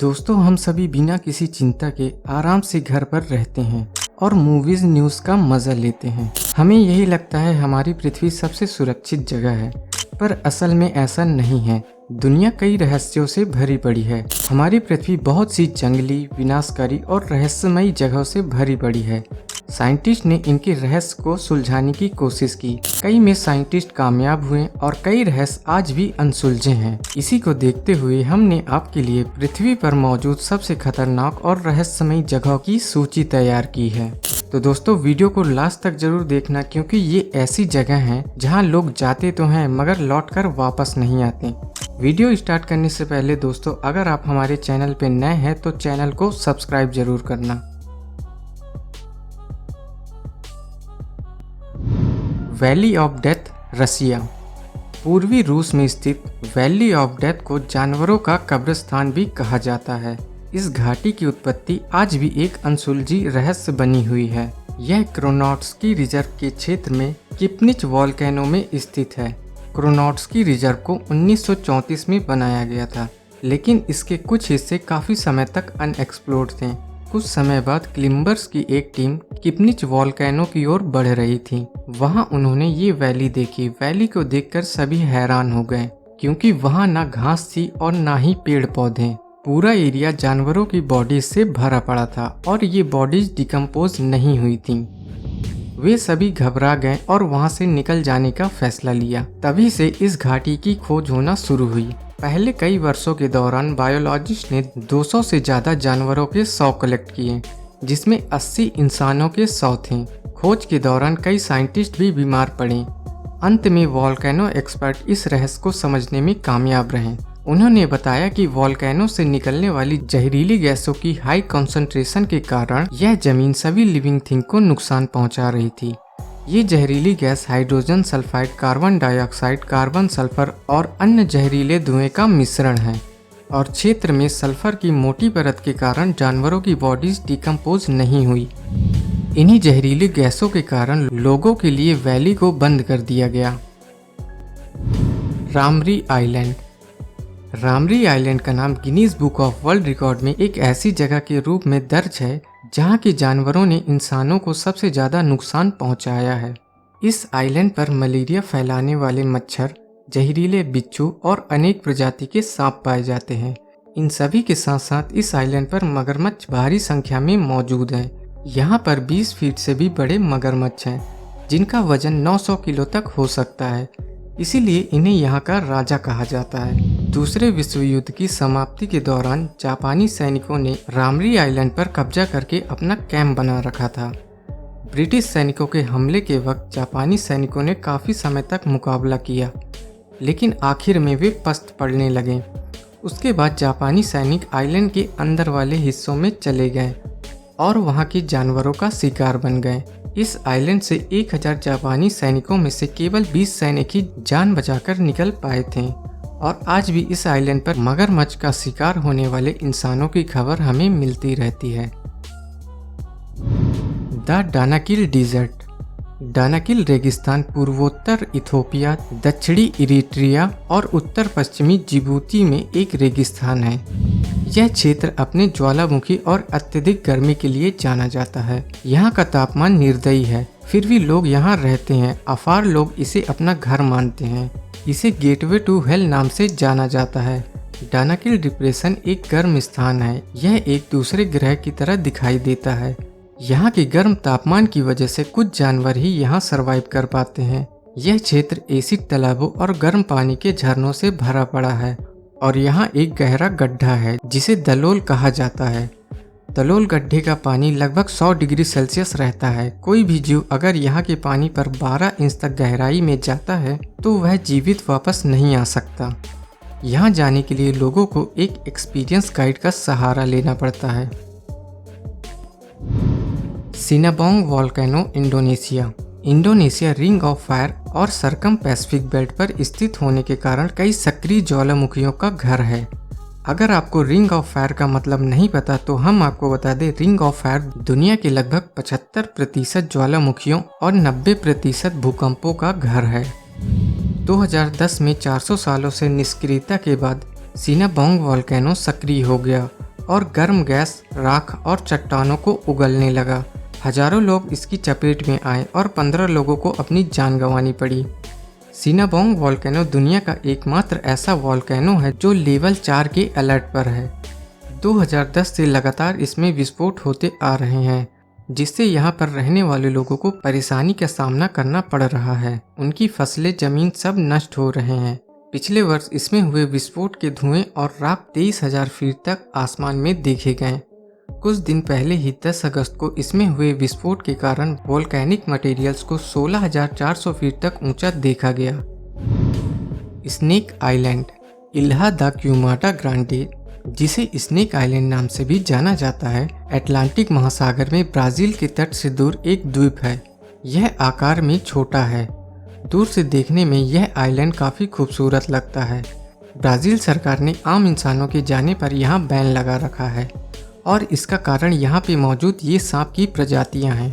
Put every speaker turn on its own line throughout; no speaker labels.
दोस्तों, हम सभी बिना किसी चिंता के आराम से घर पर रहते हैं और मूवीज न्यूज़ का मज़ा लेते हैं। हमें यही लगता है हमारी पृथ्वी सबसे सुरक्षित जगह है, पर असल में ऐसा नहीं है। दुनिया कई रहस्यों से भरी पड़ी है। हमारी पृथ्वी बहुत सी जंगली, विनाशकारी और रहस्यमयी जगहों से भरी पड़ी है। साइंटिस्ट ने इनके रहस्य को सुलझाने की कोशिश की। कई में साइंटिस्ट कामयाब हुए और कई रहस्य आज भी अनसुलझे हैं। इसी को देखते हुए हमने आपके लिए पृथ्वी पर मौजूद सबसे खतरनाक और रहस्यमयी जगहों की सूची तैयार की है। तो दोस्तों, वीडियो को लास्ट तक जरूर देखना, क्योंकि ये ऐसी जगह हैं जहां लोग जाते तो हैं मगर लौटकर वापस नहीं आते। वीडियो स्टार्ट करने से पहले दोस्तों, अगर आप हमारे चैनल पे नए हैं तो चैनल को सब्सक्राइब जरूर करना। वैली ऑफ डेथ, रसिया। पूर्वी रूस में स्थित वैली ऑफ डेथ को जानवरों का कब्रिस्तान भी कहा जाता है। इस घाटी की उत्पत्ति आज भी एक अनसुलझी रहस्य बनी हुई है। यह क्रोनोट्स्की रिजर्व के क्षेत्र में किपनिच वोल्केनो में स्थित है। क्रोनोट्स्की रिजर्व को 1934 में बनाया गया था, लेकिन इसके कुछ हिस्से काफी समय तक अनएक्सप्लोर्ड थे। कुछ समय बाद क्लिम्बर्स की एक टीम किपनिच वोल्केनो की ओर बढ़ रही थी। वहां उन्होंने ये वैली देखी। वैली को देखकर सभी हैरान हो गए, क्योंकि वहां ना घास थी और ना ही पेड़ पौधे। पूरा एरिया जानवरों की बॉडीज से भरा पड़ा था और ये बॉडीज डिकम्पोज नहीं हुई थी। वे सभी घबरा गए और वहां से निकल जाने का फैसला लिया। तभी से इस घाटी की खोज होना शुरू हुई। पहले कई वर्षों के दौरान बायोलॉजिस्ट ने 200 से ज्यादा जानवरों के शव कलेक्ट किए, जिसमें 80 इंसानों के शव थे। खोज के दौरान कई साइंटिस्ट भी बीमार पड़े। अंत में वोल्केनो एक्सपर्ट इस रहस्य को समझने में कामयाब रहे। उन्होंने बताया कि वोल्केनो से निकलने वाली जहरीली गैसों की हाई कंसंट्रेशन के कारण यह जमीन सभी लिविंग थिंग को नुकसान पहुंचा रही थी। ये जहरीली gas hydrogen sulphide, carbon dioxide, carbon sulphur और अन्य जहरीले धुएं का मिश्रण है और क्षेत्र में सल्फर की मोटी परत के कारण जानवरों की बॉडीज डिकम्पोज नहीं हुई। इन्हीं जहरीली गैसों के कारण लोगों के लिए वैली को बंद कर दिया गया। रामरी आइलैंड। रामरी आइलैंड का नाम Guinness book of world record में एक ऐसी जगह के रूप में दर्ज है जहां के जानवरों ने इंसानों को सबसे ज्यादा नुकसान पहुंचाया है। इस आइलैंड पर मलेरिया फैलाने वाले मच्छर, जहरीले बिच्छू और अनेक प्रजाति के सांप पाए जाते हैं। इन सभी के साथ साथ इस आइलैंड पर मगरमच्छ भारी संख्या में मौजूद हैं। यहाँ पर 20 फीट से भी बड़े मगरमच्छ हैं, जिनका वजन 900 किलो तक हो सकता है। इसीलिए इन्हें यहाँ का राजा कहा जाता है। दूसरे विश्व युद्ध की समाप्ति के दौरान जापानी सैनिकों ने रामरी आइलैंड पर कब्जा करके अपना कैंप बना रखा था। ब्रिटिश सैनिकों के हमले के वक्त जापानी सैनिकों ने काफ़ी समय तक मुकाबला किया, लेकिन आखिर में वे पस्त पड़ने लगे। उसके बाद जापानी सैनिक आइलैंड के अंदर वाले हिस्सों में चले गए और वहाँ के जानवरों का शिकार बन गए। इस आइलैंड से 1000 जापानी सैनिकों में से केवल 20 सैनिक ही जान बचाकर निकल पाए थे और आज भी इस आइलैंड पर मगरमच्छ का शिकार होने वाले इंसानों की खबर हमें मिलती रहती है। The Danakil dessert. डानाकिल रेगिस्तान पूर्वोत्तर इथोपिया, दक्षिणी इरिट्रिया और उत्तर पश्चिमी जिबूती में एक रेगिस्तान है। यह क्षेत्र अपने ज्वालामुखी और अत्यधिक गर्मी के लिए जाना जाता है। यहाँ का तापमान निर्दयी है, फिर भी लोग यहाँ रहते हैं। अफार लोग इसे अपना घर मानते हैं। इसे गेटवे टू हेल नाम से जाना जाता है। डानाकिल डिप्रेशन एक गर्म स्थान है। यह एक दूसरे ग्रह की तरह दिखाई देता है। यहाँ के गर्म तापमान की वजह से कुछ जानवर ही यहाँ सरवाइव कर पाते हैं। यह क्षेत्र एसिड तालाबों और गर्म पानी के झरनों से भरा पड़ा है और यहाँ एक गहरा गड्ढा है जिसे दलोल कहा जाता है। दलोल गड्ढे का पानी लगभग 100 डिग्री सेल्सियस रहता है। कोई भी जीव अगर यहाँ के पानी पर 12 इंच तक गहराई में जाता है तो वह जीवित वापस नहीं आ सकता। यहाँ जाने के लिए लोगों को एक एक्सपीरियंस गाइड का सहारा लेना पड़ता है। Sinabung volcano, Indonesia. Indonesia ring of fire और सरकम पैसिफिक बेल्ट पर स्थित होने के कारण कई सक्रिय ज्वालामुखियों का घर है। अगर आपको रिंग ऑफ फायर का मतलब नहीं पता तो हम आपको बता दें, रिंग ऑफ फायर दुनिया के लगभग 75% ज्वालामुखियों और 90% भूकंपों का घर है। 2010 में 400 सालों से निष्क्रियता के बाद सिनाबोंग वोल्केनो सक्रिय हो गया और गर्म गैस राख और चट्टानों को उगलने लगा। हजारों लोग इसकी चपेट में आए और 15 लोगों को अपनी जान गंवानी पड़ी। सिनाबोंग वोल्केनो दुनिया का एकमात्र ऐसा वोल्केनो है जो लेवल 4 के अलर्ट पर है। 2010 से लगातार इसमें विस्फोट होते आ रहे हैं, जिससे यहाँ पर रहने वाले लोगों को परेशानी का सामना करना पड़ रहा है। उनकी फसलें, जमीन सब नष्ट हो रहे हैं। पिछले वर्ष इसमें हुए विस्फोट के धुएं और राख 23,000 फीट तक आसमान में देखे गए। कुछ दिन पहले ही 10 अगस्त को इसमें हुए विस्फोट के कारण वोल्केनिक मटेरियल्स को 16,400 फीट तक ऊंचा देखा गया। स्नेक आइलैंड इल्हा दा क्यूमाटा ग्रांडे, जिसे स्नेक आइलैंड नाम से भी जाना जाता है, अटलांटिक महासागर में ब्राजील के तट से दूर एक द्वीप है। यह आकार में छोटा है। दूर से देखने में यह आइलैंड काफ़ी खूबसूरत लगता है। ब्राज़ील सरकार ने आम इंसानों के जाने पर यहाँ बैन लगा रखा है और इसका कारण यहाँ पे मौजूद ये सांप की प्रजातियाँ हैं।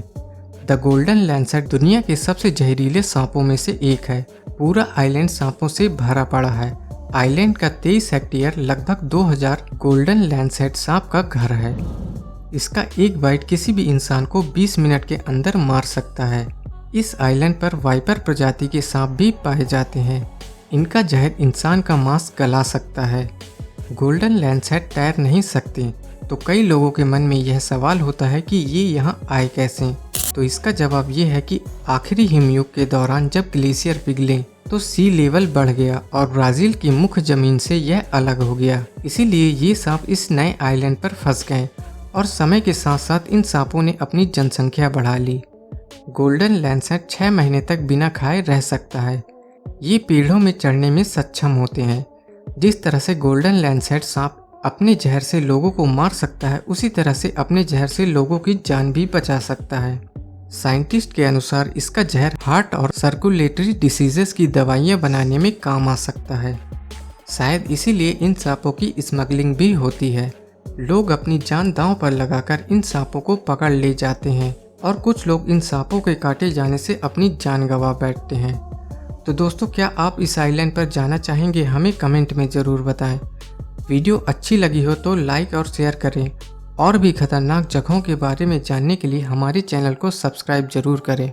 द गोल्डन लैंसेट दुनिया के सबसे जहरीले सांपों में से एक है। पूरा आइलैंड सांपों से भरा पड़ा है। आइलैंड का 23 हेक्टेयर लगभग 2000 गोल्डन लैंसेट सांप का घर है। इसका एक बाइट किसी भी इंसान को 20 मिनट के अंदर मार सकता है। इस आइलैंड पर वाइपर प्रजाति के सांप भी पाए जाते हैं। इनका जहर इंसान का मांस गला सकता है। गोल्डन लैंसेट तैर नहीं सकते, तो कई लोगों के मन में यह सवाल होता है कि ये यहाँ आए कैसे। तो इसका जवाब ये है कि आखिरी हिमयुग के दौरान जब ग्लेशियर पिघले तो सी लेवल बढ़ गया और ब्राज़ील की मुख्य जमीन से यह अलग हो गया। इसीलिए ये सांप इस नए आइलैंड पर फंस गए और समय के साथ साथ इन सांपों ने अपनी जनसंख्या बढ़ा ली। गोल्डन लैंसेट 6 महीने तक बिना खाए रह सकता है। ये पेड़ों में चढ़ने में सक्षम होते हैं। जिस तरह से गोल्डन लैंसेट सांप अपने जहर से लोगों को मार सकता है, उसी तरह से अपने जहर से लोगों की जान भी बचा सकता है। साइंटिस्ट के अनुसार इसका जहर हार्ट और सर्कुलेटरी डिसीजेस की दवाइयाँ बनाने में काम आ सकता है। शायद इसीलिए इन सांपों की स्मगलिंग भी होती है। लोग अपनी जान दांव पर लगाकर इन सांपों को पकड़ ले जाते हैं और कुछ लोग इन सांपों के काटे जाने से अपनी जान गंवा बैठते हैं। तो दोस्तों, क्या आप इस आइलैंड पर जाना चाहेंगे? हमें कमेंट में ज़रूर बताएं। वीडियो अच्छी लगी हो तो लाइक और शेयर करें और भी खतरनाक जगहों के बारे में जानने के लिए हमारे चैनल को सब्सक्राइब जरूर करें।